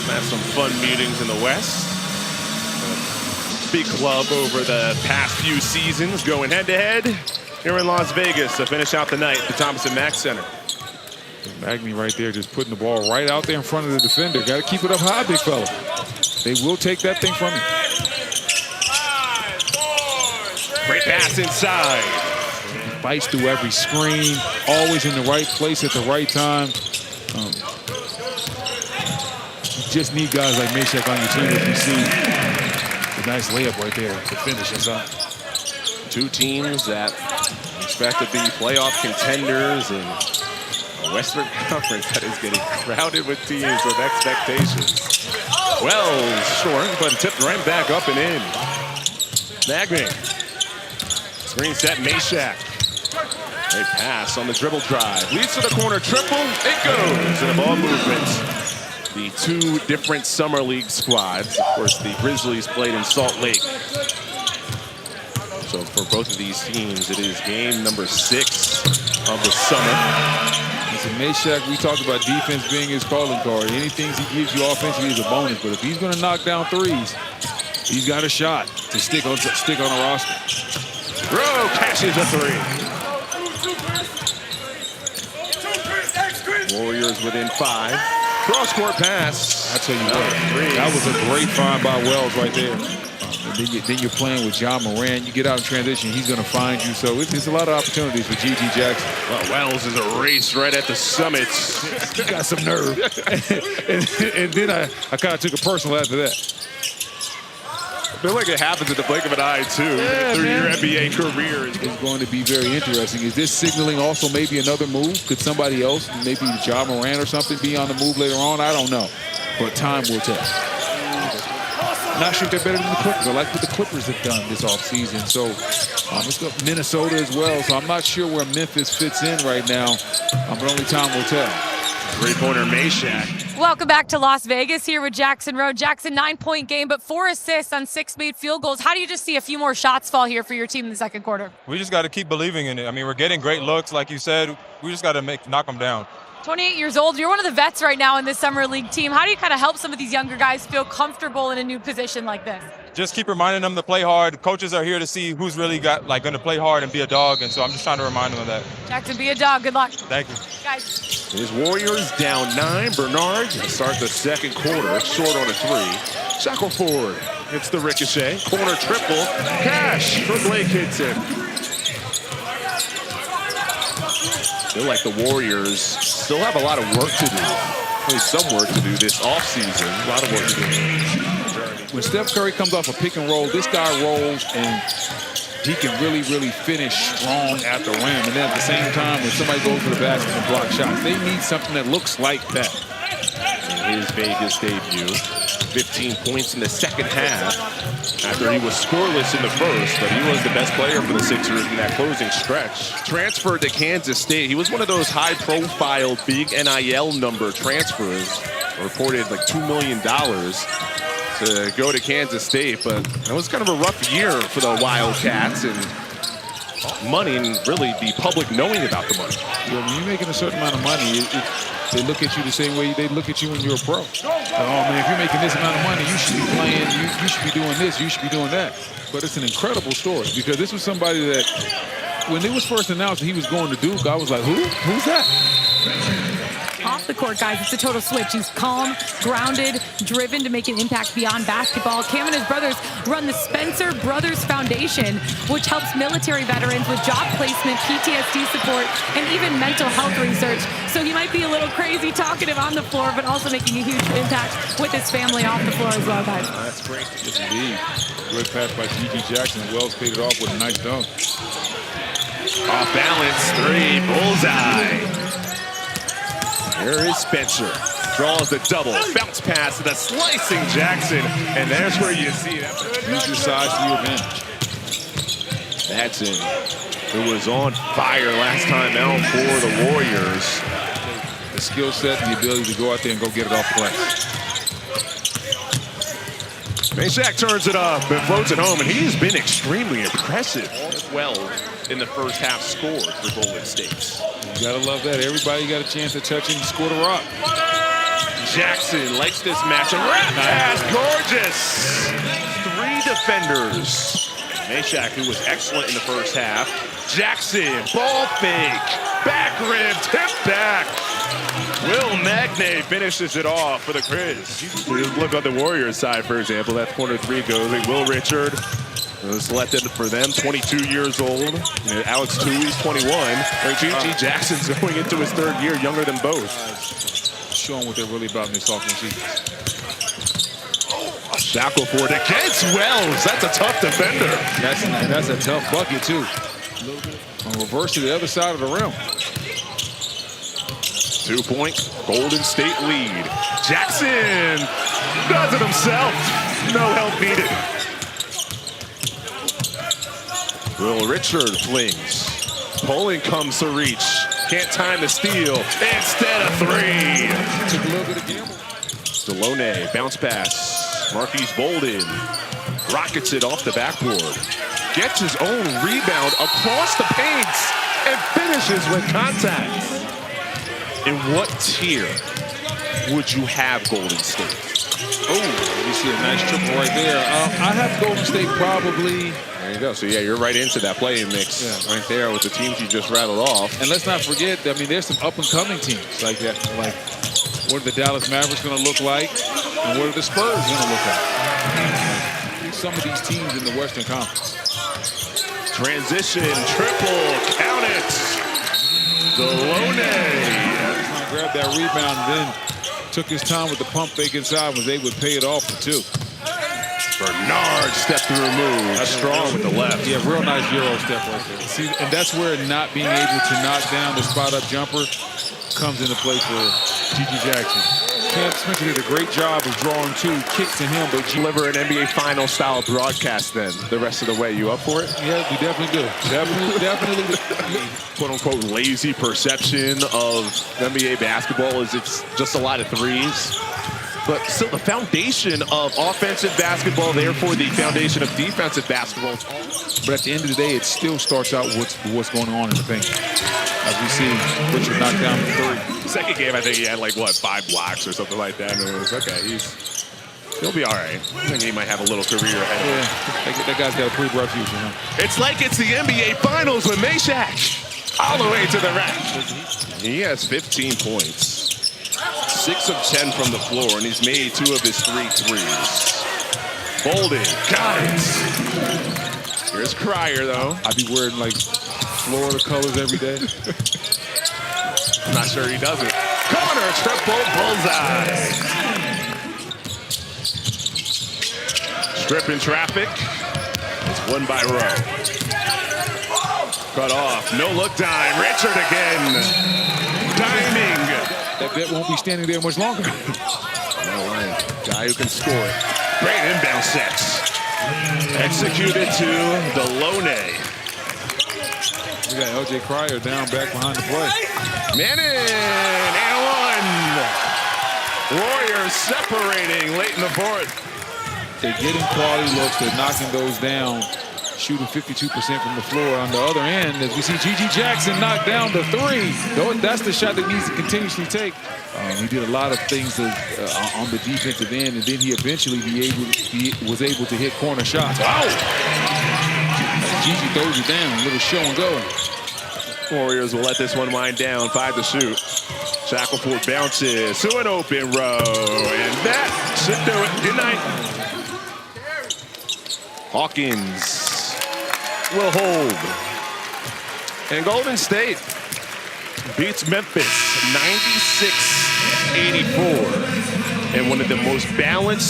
Had some fun meetings in the West. Big club over the past few seasons, going head-to-head here in Las Vegas to finish out the night at the Thompson Mack Center. Magny right there just putting the ball right out there in front of the defender. Got to keep it up high, big fella. They will take that thing from you. Great pass inside. Bites through every screen, always in the right place at the right time. You just need guys like Meshack on your team if you see a nice layup right there to finish inside. Two teams that expect to be playoff contenders in a Western Conference that is getting crowded with teams with expectations. Wells short, but tipped right back up and in. Magny. Screen set, Meshack. Great pass on the dribble drive. Leads to the corner, triple. It goes. And a ball movement. The two different summer league squads. Of course, the Grizzlies played in Salt Lake. So for both of these teams, it is game number 6 of the summer. Listen, Meshack, we talked about defense being his calling card. Anything he gives you offensively is a bonus. But if he's going to knock down threes, he's got a shot to stick on a roster. Rowe catches a 3. Warriors within 5. Cross-court pass. I tell you what, that was a great find by Wells right there. Then you're playing with John Moran. You get out in transition, he's going to find you. So it's a lot of opportunities for G.G. Jackson. Well, Wells is erased right at the summit. He got some nerve. and then I kind of took it personal after that. I feel like it happens in the blink of an eye, too. Yeah, through your NBA career. It's going to be very interesting. Is this signaling also maybe another move? Could somebody else, maybe John Moran or something, be on the move later on? I don't know. But time will tell. Not sure if they're better than the Clippers. I like what the Clippers have done this offseason. So let's go Minnesota as well. So I'm not sure where Memphis fits in right now. But only time will tell. Three-pointer Meshack. Welcome back to Las Vegas here with Jackson Rowe. Jackson, 9-point game, but 4 assists on 6 made field goals. How do you just see a few more shots fall here for your team in the second quarter? We just got to keep believing in it. I mean, we're getting great looks, like you said. We just got to knock them down. 28 years old. You're one of the vets right now in this summer league team. How do you kind of help some of these younger guys feel comfortable in a new position like this? Just keep reminding them to play hard. Coaches are here to see who's really going to play hard and be a dog, and so I'm just trying to remind them of that. Jackson, be a dog. Good luck. Thank you. Guys. His Warriors down 9. Bernard to start the second quarter, short on a 3. Shackelford hits the ricochet. Corner triple. Cash for Blake hits it. Feel like the Warriors still have a lot of work to do. Only some work to do this offseason. A lot of work to do. When Steph Curry comes off a pick and roll, this guy rolls and he can really, really finish strong at the rim. And then at the same time, when somebody goes to the basket and block shots, they need something that looks like that. In his Vegas debut, 15 points in the second half after he was scoreless in the first, but he was the best player for the Sixers in that closing stretch. Transferred to Kansas State. He was one of those high-profile, big NIL number transfers, reported like $2 million to go to Kansas State, but it was kind of a rough year for the Wildcats, and money and really the public knowing about the money. Yeah, when you're making a certain amount of money, they look at you the same way they look at you when you're a pro. Oh man, if you're making this amount of money, you should be playing, you should be doing this, you should be doing that. But it's an incredible story because this was somebody that, when it was first announced that he was going to Duke, I was like, who? Who's that? Off the court, guys, it's a total switch. He's calm, grounded, driven to make an impact beyond basketball. Cam and his brothers run the Spencer Brothers Foundation, which helps military veterans with job placement, PTSD support, and even mental health research. So he might be a little crazy talkative on the floor, but also making a huge impact with his family off the floor as well, guys. That's great. Yes, indeed. Great pass by G.G. Jackson. Wells paid it off with a nice dunk. Off balance, 3, bullseye. Here is Spencer. Draws the double. Bounce pass to the slicing Jackson. And there's where you see that. Use your size to your advantage. Madsen, who was on fire last time out for the Warriors. The skill set and the ability to go out there and go get it off the glass. Meshack turns it up and floats it home, and he's been extremely impressive. 12 in the first half scored for Golden State. You gotta love that. Everybody got a chance to touch him and score the rock. Jackson likes this match. Wrap pass, gorgeous. 3 defenders. Meshack, who was excellent in the first half. Jackson, ball fake, back rim, tip back. Will Magne finishes it off for the Grizz. Look on the Warriors side, for example. That corner 3 goes. Will Richard was selected for them, 22 years old. Alex Tui's 21. GG Jackson's going into his 3rd year, younger than both. Showing what they're really about in this sophomore season. Shackleford against Wells. That's a tough defender. That's a tough bucket, too. On reverse to the other side of the rim. 2-point Golden State lead. Jackson does it himself. No help needed. Will Richard flings. Poling comes to reach. Can't time the steal. Instead of 3. Took a little bit of gamble. Delone, bounce pass. Marquise Bolden rockets it off the backboard. Gets his own rebound across the paints and finishes with contact. In what tier would you have Golden State? Oh, you see a nice triple right there. I have Golden State probably. There you go. So, yeah, you're right into that playing mix right there with the teams you just rattled off. And let's not forget, I mean, there's some up-and-coming teams like that. Like, what are the Dallas Mavericks going to look like? And what are the Spurs going to look like? Some of these teams in the Western Conference. Transition, triple, count it. Delone. Grabbed that rebound and then took his time with the pump fake inside, was able to pay it off for 2. Bernard step through move. That's strong with the left. Yeah, real nice Euro step right there. See, and that's where not being able to knock down the spot-up jumper comes into play for GG Jackson. Cam Spencer did a great job of drawing 2 kicks to him, but deliver an NBA Finals style broadcast then the rest of the way. You up for it? Yeah, we definitely do. Definitely. Quote-unquote lazy perception of NBA basketball is it's just a lot of threes. But still, the foundation of offensive basketball, therefore the foundation of defensive basketball. But at the end of the day, it still starts out what's going on in the paint. As we see Richard knock down the 3. Second game, I think he had like, what, 5 blocks or something like that. And it was, okay, he'll be all right. I think he might have a little career ahead. Yeah, that guy's got a pretty bright future, huh? It's like it's the NBA Finals with Meshack. All the way to the rack. He has 15 points. 6 of 10 from the floor, and he's made 2 of his 3 threes. Bolden, got it. Here's Cryer, though. I'd be wearing, like, Florida colors every day. I'm not sure he does it. Corner, triple, bullseye. Strip in traffic. It's won by Rowe. Cut off, no look dime. Richard again. Diming. That bet won't be standing there much longer. Guy who can score it. Great inbound sets. Executed to Delone. We got LJ Cryer down back behind the play. Manning and 1. Warriors separating late in the 4th. They're getting quality looks. They're knocking those down. Shooting 52% from the floor. On the other end, as we see GG Jackson knock down the 3. That's the shot that needs to continuously take. He did a lot of things on the defensive end, and then he eventually was able to hit corner shots. Oh! GG throws it down, a little show and go. Warriors will let this one wind down. 5 to shoot. Shackleford bounces to an open row, and that should do it. Good night. Hawkins will hold. And Golden State beats Memphis 96-84 in one of the most balanced